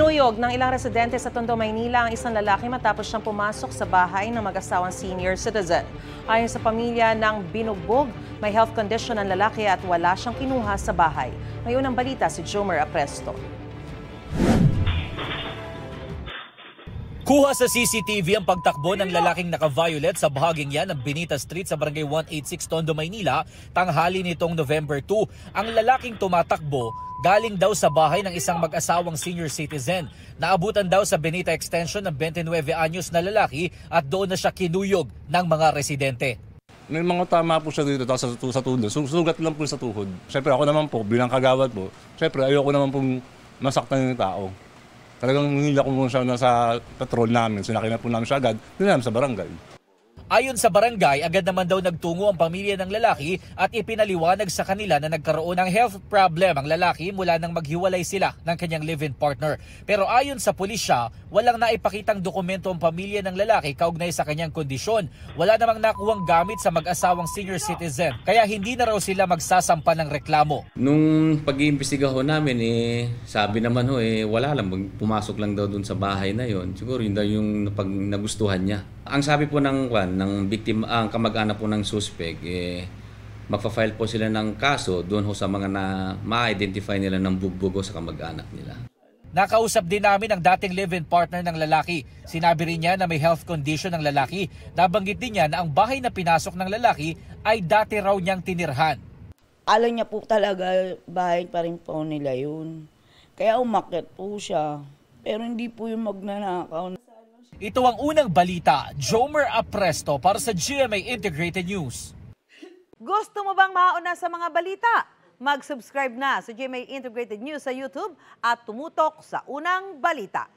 Kinuyog ng ilang residente sa Tondo, Maynila ang isang lalaki matapos siyang pumasok sa bahay ng mag-asawang senior citizen. Ayon sa pamilya ng binugbog, may health condition ang lalaki at wala siyang kinuha sa bahay. May unang balita si Jomer Apresto. Kuha sa CCTV ang pagtakbo ng lalaking naka-violet sa bahaging yan ng Benita Street sa Barangay 186 Tondo, Maynila, tanghali nitong November 2. Ang lalaking tumatakbo galing daw sa bahay ng isang mag-asawang senior citizen. Naabutan daw sa Benita Extension ng 29 anyos na lalaki at doon na siya kinuyog ng mga residente. May mga tama po siya dito sa tuhod. Sugat lang po sa tuhod. Siyempre ako naman po, bilang kagawad po, siyempre ayoko naman pong masaktan yung tao. Talagang nila ko muna siya sa patrol namin. Sinakay na po namin siya agad, namin sa barangay. Ayon sa barangay, agad naman daw nagtungo ang pamilya ng lalaki at ipinaliwanag sa kanila na nagkaroon ng health problem ang lalaki mula nang maghiwalay sila ng kanyang live-in partner. Pero ayon sa pulisya, walang naipakitang dokumento ang pamilya ng lalaki kaugnay sa kanyang kondisyon. Wala namang nakuhang gamit sa mag-asawang senior citizen, kaya hindi na raw sila magsasampa ng reklamo. Nung pag-iimbestiga ho namin, sabi naman wala lang, pumasok lang daw dun sa bahay na yon. Siguro yun daw yung nagustuhan niya. Ang sabi po ng biktima, ang kamag-anak po ng suspect, magfa-file po sila ng kaso doon ho sa mga na ma-identify nila ng bugbugo sa kamag-anak nila. Nakausap din namin ang dating live-in partner ng lalaki. Sinabi rin niya na may health condition ng lalaki. Nabanggit din niya na ang bahay na pinasok ng lalaki ay dati raw niyang tinirhan. Alam niya po talaga, bahay pa rin po nila yun. Kaya umakyat po siya. Pero hindi po yung magnanakaw. Ito ang unang balita, Jomer Apresto para sa GMA Integrated News. Gusto mo bang mauna sa mga balita? Mag-subscribe na sa GMA Integrated News sa YouTube at tumutok sa unang balita.